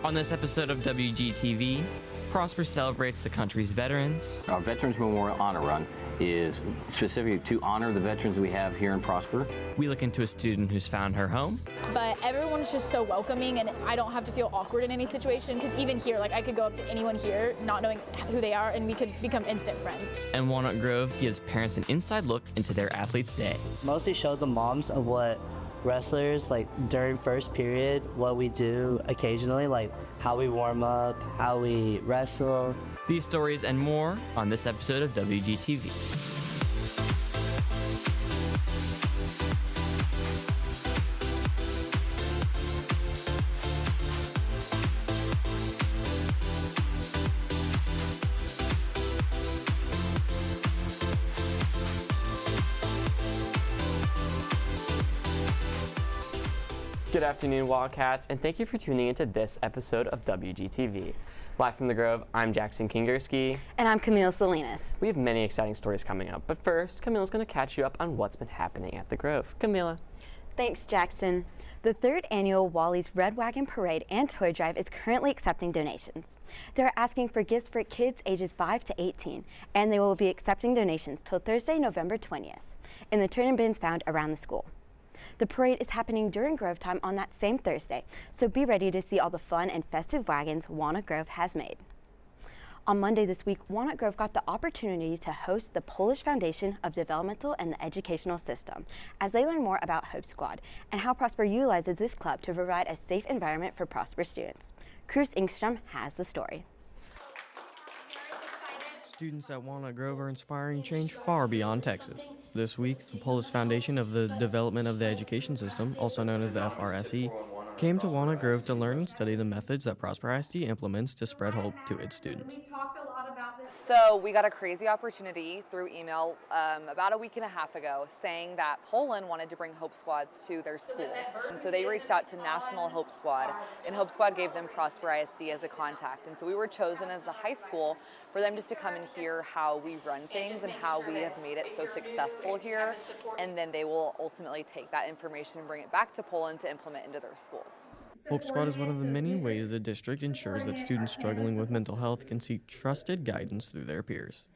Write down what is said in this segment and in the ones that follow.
On this episode of WGTV, Prosper celebrates the country's veterans. Our Veterans Memorial Honor Run is specific to honor the veterans we have here in Prosper. We look into a student who's found her home. But everyone's just so welcoming, and I don't have to feel awkward in any situation, because even here, like, I could go up to anyone here not knowing who they are, and we could become instant friends. And Walnut Grove gives parents an inside look into their athlete's day. Mostly show the moms of what wrestlers, like during first period, what we do occasionally, like how we warm up, how we wrestle. These stories and more on this episode of WGTV. Good afternoon, Wildcats, and thank you for tuning into this episode of WGTV. Live from the Grove, I'm Jackson Kingerski. And I'm Camille Salinas. We have many exciting stories coming up, but first, Camilla's going to catch you up on what's been happening at the Grove. Camilla. Thanks, Jackson. The third annual Wally's Red Wagon Parade and Toy Drive is currently accepting donations. They're asking for gifts for kids ages 5 to 18, and they will be accepting donations till Thursday, November 20th, in the turn-in bins found around the school. The parade is happening during Grove time on that same Thursday, so be ready to see all the fun and festive wagons Walnut Grove has made. On Monday this week, Walnut Grove got the opportunity to host the Polish Foundation of Developmental and the Educational System as they learn more about Hope Squad and how Prosper utilizes this club to provide a safe environment for Prosper students. Cruz Ingstrom has the story. Students at Walnut Grove are inspiring change far beyond Texas. This week, the Polish Foundation of the Development of the Education System, also known as the FRSE, came to Walnut Grove to learn and study the methods that Prosper ISD implements to spread hope to its students. So we got a crazy opportunity through email about a week and a half ago saying that Poland wanted to bring Hope Squads to their schools. And so they reached out to National Hope Squad, and Hope Squad gave them Prosper ISD as a contact. And so we were chosen as the high school for them just to come and hear how we run things and how we have made it so successful here. And then they will ultimately take that information and bring it back to Poland to implement into their schools. Hope Squad is one of the many ways the district ensures that students struggling with mental health can seek trusted guidance through their peers.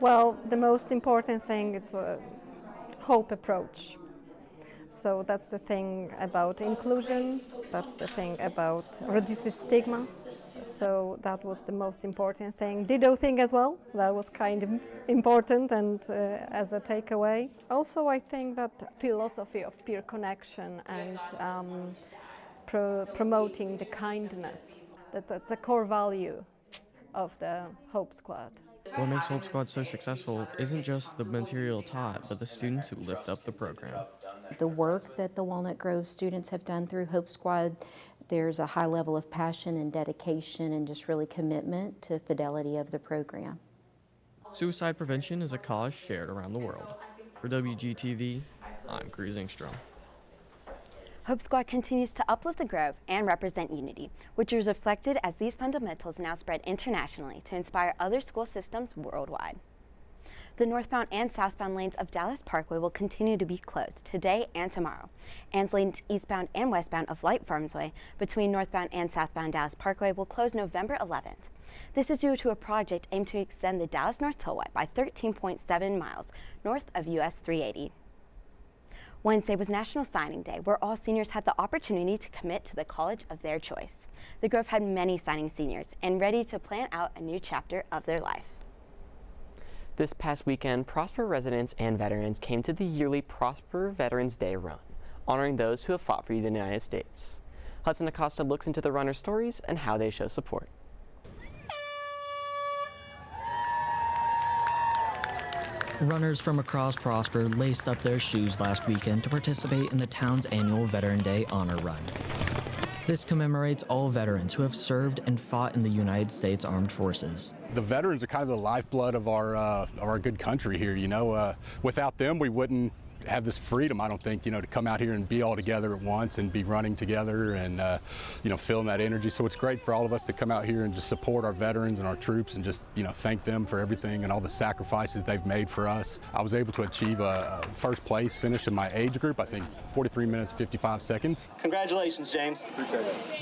Well, the most important thing is a hope approach. So that's the thing about inclusion, that's the thing about reducing stigma. So that was the most important thing. Dido thing as well, that was kind of important and as a takeaway. Also, I think that philosophy of peer connection and promoting the kindness, that's a core value of the Hope Squad. What makes Hope Squad so successful isn't just the material taught, but the students who lift up the program. The work that the Walnut Grove students have done through Hope Squad, there's a high level of passion and dedication and just really commitment to fidelity of the program. Suicide prevention is a cause shared around the world. For WGTV, I'm Cruz Ingstrom. Hope Squad continues to uplift the Grove and represent unity, which is reflected as these fundamentals now spread internationally to inspire other school systems worldwide. The northbound and southbound lanes of Dallas Parkway will continue to be closed today and tomorrow, and lanes eastbound and westbound of Light Farms Way between northbound and southbound Dallas Parkway will close November 11th. This is due to a project aimed to extend the Dallas North Tollway by 13.7 miles north of US 380. Wednesday was National Signing Day, where all seniors had the opportunity to commit to the college of their choice. The Grove had many signing seniors and ready to plan out a new chapter of their life. This past weekend, Prosper residents and veterans came to the yearly Prosper Veterans Day Run, honoring those who have fought for the United States. Hudson Acosta looks into the runners' stories and how they show support. Runners from across Prosper laced up their shoes last weekend to participate in the town's annual Veteran Day Honor Run. This commemorates all veterans who have served and fought in the United States Armed Forces. The veterans are kind of the lifeblood of our good country here. You know, without them, we wouldn't have this freedom, I don't think, to come out here and be all together at once and be running together and, feeling that energy. So it's great for all of us to come out here and just support our veterans and our troops and just, thank them for everything and all the sacrifices they've made for us. I was able to achieve a first place finish in my age group, I think 43 minutes, 55 seconds. Congratulations, James.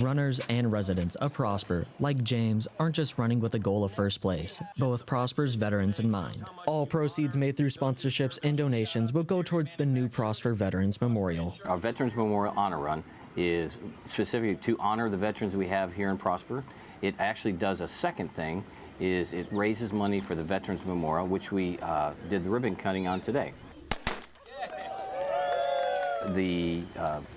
Runners and residents of Prosper, like James, aren't just running with the goal of first place, but with Prosper's veterans in mind. All proceeds made through sponsorships and donations will go towards the new Prosper Veterans Memorial. Our Veterans Memorial Honor Run is specific to honor the veterans we have here in Prosper. It actually does a second thing, is it raises money for the Veterans Memorial, which we did the ribbon cutting on today. The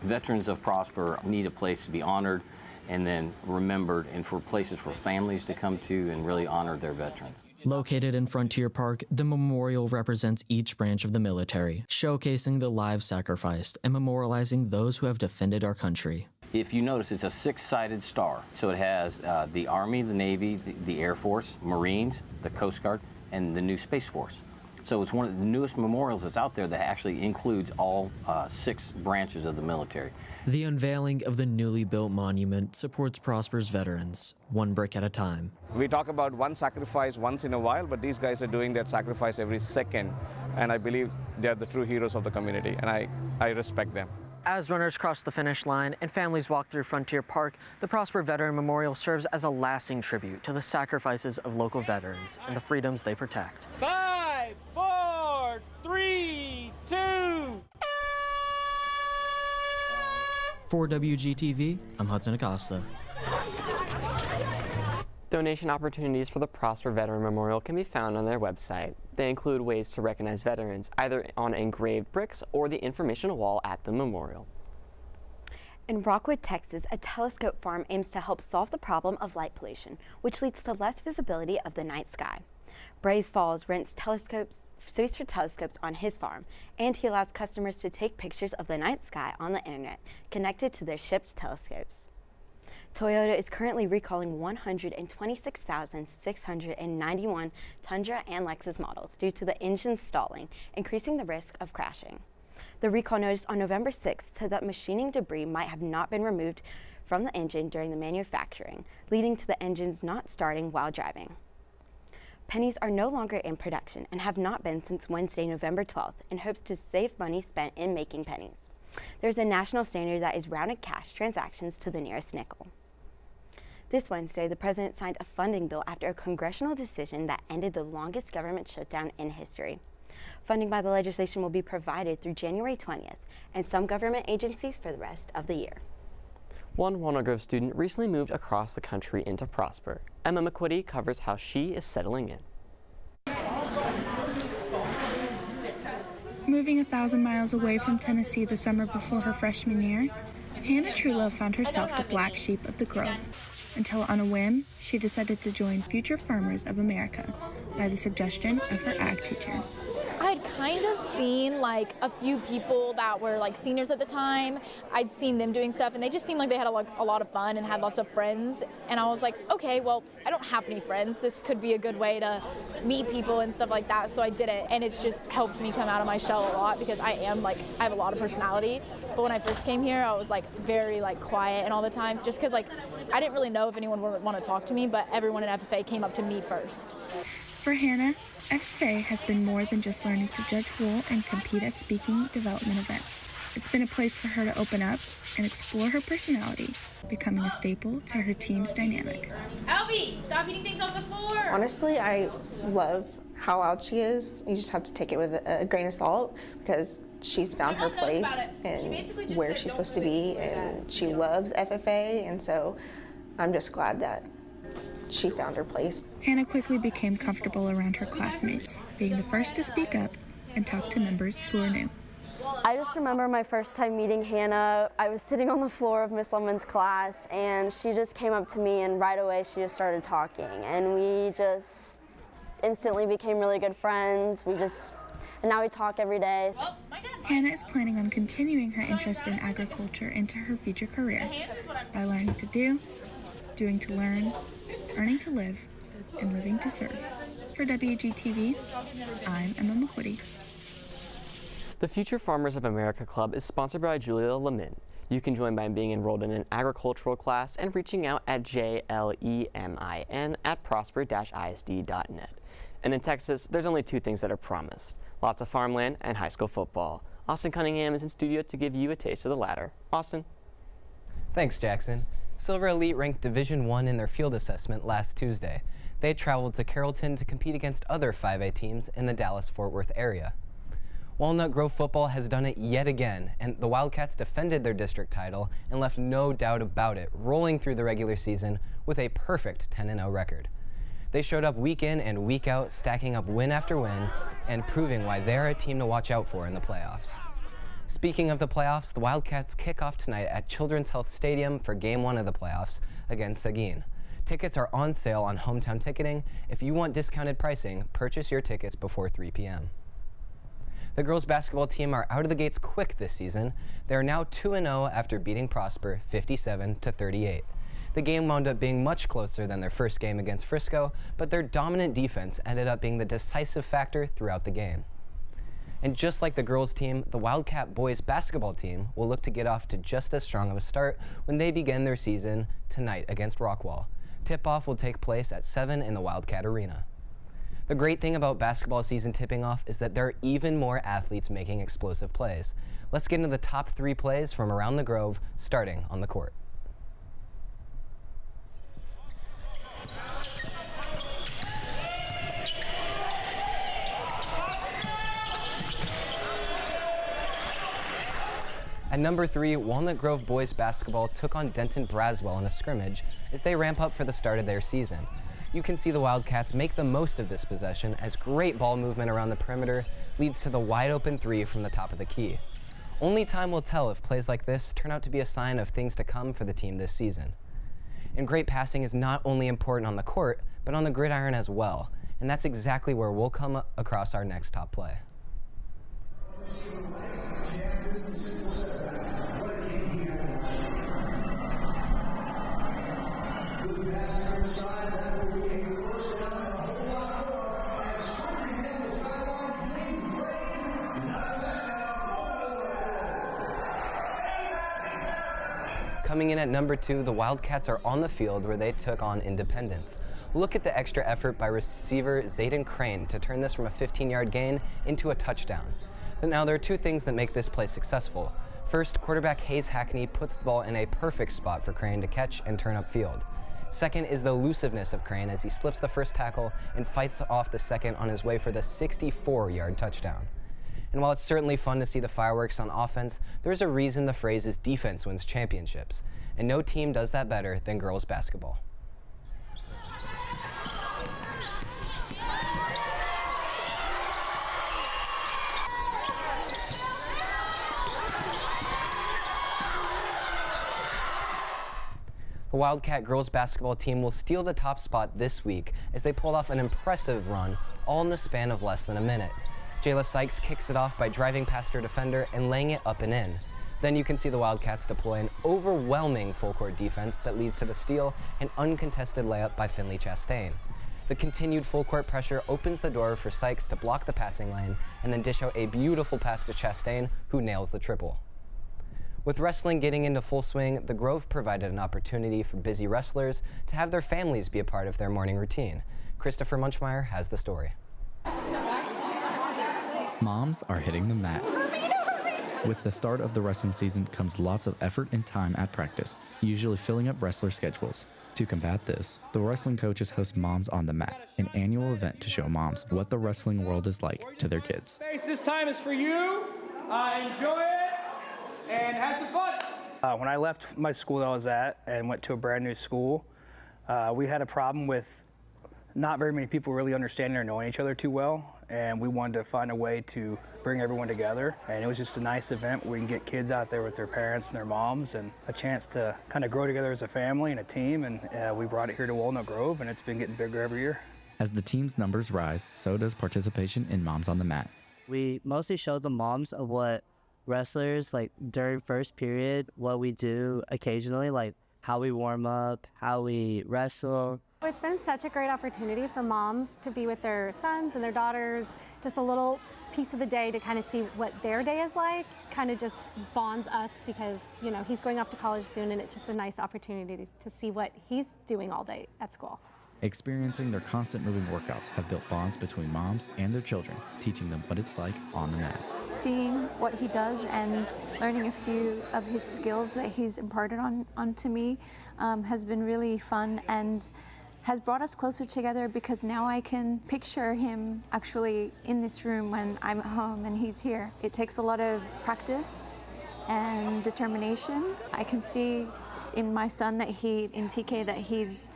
veterans of Prosper need a place to be honored and then remembered, and for places for families to come to and really honor their veterans. Located in Frontier Park, the memorial represents each branch of the military, showcasing the lives sacrificed and memorializing those who have defended our country. If you notice, it's a six-sided star. So it has the Army, the Navy, the Air Force, Marines, the Coast Guard, and the new Space Force. So it's one of the newest memorials that's out there that actually includes all 6 branches of the military. The unveiling of the newly built monument supports Prosper's veterans, one brick at a time. We talk about one sacrifice once in a while, but these guys are doing that sacrifice every second, and I believe they're the true heroes of the community, and I respect them. As runners cross the finish line and families walk through Frontier Park, the Prosper Veteran Memorial serves as a lasting tribute to the sacrifices of local veterans and the freedoms they protect. 5, 4, 3, 2. For WGTV, I'm Hudson Acosta. Donation opportunities for the Prosper Veteran Memorial can be found on their website. They include ways to recognize veterans, either on engraved bricks or the informational wall at the memorial. In Rockwood, Texas, a telescope farm aims to help solve the problem of light pollution, which leads to less visibility of the night sky. Braze Falls rents space for telescopes on his farm, and he allows customers to take pictures of the night sky on the internet, connected to their shipped telescopes. Toyota is currently recalling 126,691 Tundra and Lexus models due to the engine stalling, increasing the risk of crashing. The recall notice on November 6th said that machining debris might have not been removed from the engine during the manufacturing, leading to the engines not starting while driving. Pennies are no longer in production and have not been since Wednesday, November 12th, in hopes to save money spent in making pennies. There's a national standard that is rounded cash transactions to the nearest nickel. This Wednesday, the president signed a funding bill after a congressional decision that ended the longest government shutdown in history. Funding by the legislation will be provided through January 20th, and some government agencies for the rest of the year. One Walnut Grove student recently moved across the country into Prosper. Emma McQuitty covers how she is settling in. Moving 1,000 miles away from Tennessee the summer before her freshman year, Hannah Truelove found herself the black sheep of the Grove, until on a whim, she decided to join Future Farmers of America by the suggestion of her ag teacher. I had kind of seen like a few people that were like seniors at the time. I'd seen them doing stuff and they just seemed like they had a lot of fun and had lots of friends. And I was like, okay, well, I don't have any friends. This could be a good way to meet people and stuff like that. So I did it, and it's just helped me come out of my shell a lot because I have a lot of personality. But when I first came here, I was like very like quiet and all the time, just because like I didn't really know if anyone would want to talk to me, but everyone in FFA came up to me first. For Hannah, FFA has been more than just learning to judge wool and compete at speaking development events. It's been a place for her to open up and explore her personality, becoming a staple to her team's dynamic. Albie, stop eating things off the floor! Honestly, I love how loud she is. You just have to take it with a grain of salt because she's found her place and where she's supposed to be, and she loves FFA, and so I'm just glad that she found her place. Hannah quickly became comfortable around her classmates, being the first to speak up and talk to members who are new. I just remember my first time meeting Hannah. I was sitting on the floor of Miss Lemon's class, and she just came up to me, and right away she just started talking, and we just instantly became really good friends. And now we talk every day. Hannah is planning on continuing her interest in agriculture into her future career by learning to do, doing to learn, earning to live, and living to serve. For WGTV, I'm Emma McQuitty. The Future Farmers of America Club is sponsored by Julia Lemin. You can join by being enrolled in an agricultural class and reaching out at jlemin@prosper-isd.net. And in Texas, there's only two things that are promised: lots of farmland and high school football. Austin Cunningham is in studio to give you a taste of the latter. Austin. Thanks, Jackson. Silver Elite ranked Division I in their field assessment last Tuesday. They traveled to Carrollton to compete against other 5A teams in the Dallas-Fort Worth area. Walnut Grove football has done it yet again, and the Wildcats defended their district title and left no doubt about it, rolling through the regular season with a perfect 10-0 record. They showed up week in and week out, stacking up win after win and proving why they're a team to watch out for in the playoffs. Speaking of the playoffs, the Wildcats kick off tonight at Children's Health Stadium for Game 1 of the playoffs against Seguin. Tickets are on sale on Hometown Ticketing. If you want discounted pricing, purchase your tickets before 3 p.m. The girls basketball team are out of the gates quick this season. They are now 2-0 after beating Prosper 57-38. The game wound up being much closer than their first game against Frisco, but their dominant defense ended up being the decisive factor throughout the game. And just like the girls team, the Wildcat boys basketball team will look to get off to just as strong of a start when they begin their season tonight against Rockwall. Tip-off will take place at 7 in the Wildcat Arena. The great thing about basketball season tipping off is that there are even more athletes making explosive plays. Let's get into the top 3 plays from around the Grove, starting on the court. At number 3, Walnut Grove boys basketball took on Denton Braswell in a scrimmage as they ramp up for the start of their season. You can see the Wildcats make the most of this possession as great ball movement around the perimeter leads to the wide open 3 from the top of the key. Only time will tell if plays like this turn out to be a sign of things to come for the team this season. And great passing is not only important on the court, but on the gridiron as well. And that's exactly where we'll come across our next top play. Coming in at number 2, the Wildcats are on the field where they took on Independence. Look at the extra effort by receiver Zayden Crane to turn this from a 15-yard gain into a touchdown. Now, there are 2 things that make this play successful. First, quarterback Hayes Hackney puts the ball in a perfect spot for Crane to catch and turn upfield. Second is the elusiveness of Crane as he slips the first tackle and fights off the second on his way for the 64-yard touchdown. And while it's certainly fun to see the fireworks on offense, there's a reason the phrase is defense wins championships. And no team does that better than girls basketball. The Wildcat girls basketball team will steal the top spot this week as they pulled off an impressive run all in the span of less than a minute. Jayla Sykes kicks it off by driving past her defender and laying it up and in. Then you can see the Wildcats deploy an overwhelming full-court defense that leads to the steal and uncontested layup by Finley Chastain. The continued full-court pressure opens the door for Sykes to block the passing lane and then dish out a beautiful pass to Chastain, who nails the triple. With wrestling getting into full swing, the Grove provided an opportunity for busy wrestlers to have their families be a part of their morning routine. Christopher Munchmeyer has the story. Moms are hitting the mat. With the start of the wrestling season comes lots of effort and time at practice, usually filling up wrestler schedules. To combat this, the wrestling coaches host Moms on the Mat, an annual event to show moms what the wrestling world is like to their kids. This time is for you. Enjoy it and have some fun. When I left my school that I was at and went to a brand new school, we had a problem with not very many people really understanding or knowing each other too well, and we wanted to find a way to bring everyone together. And it was just a nice event where we can get kids out there with their parents and their moms and a chance to kind of grow together as a family and a team. And we brought it here to Walnut Grove, and it's been getting bigger every year. As the team's numbers rise, so does participation in Moms on the Mat. We mostly show the moms of what wrestlers, like during first period, what we do occasionally, like how we warm up, how we wrestle. It's been such a great opportunity for moms to be with their sons and their daughters, just a little piece of the day to kind of see what their day is like kind of just bonds us because, you know, he's going off to college soon and it's just a nice opportunity to see what he's doing all day at school. Experiencing their constant moving workouts have built bonds between moms and their children, teaching them what it's like on the mat. Seeing what he does and learning a few of his skills that he's imparted onto me has been really fun and has brought us closer together because now I can picture him actually in this room when I'm at home and he's here. It takes a lot of practice and determination. I can see in my son in TK that he's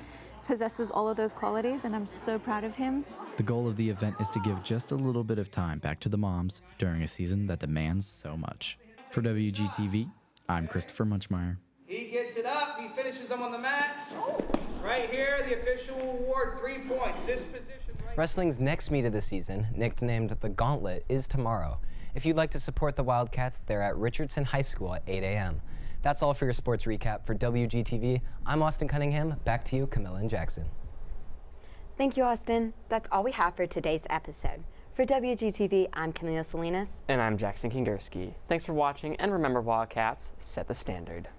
possesses all of those qualities and I'm so proud of him. The goal of the event is to give just a little bit of time back to the moms during a season that demands so much. For WGTV, I'm Christopher Munchmeyer. He gets it up, he finishes them on the mat. Right here, the official award, 3 points. This position right Wrestling's next meet of the season, nicknamed the Gauntlet, is tomorrow. If you'd like to support the Wildcats, they're at Richardson High School at 8 a.m. That's all for your sports recap. For WGTV, I'm Austin Cunningham. Back to you, Camilla and Jackson. Thank you, Austin. That's all we have for today's episode. For WGTV, I'm Camila Salinas. And I'm Jackson Kingerski. Thanks for watching, and remember, Wildcats, set the standard.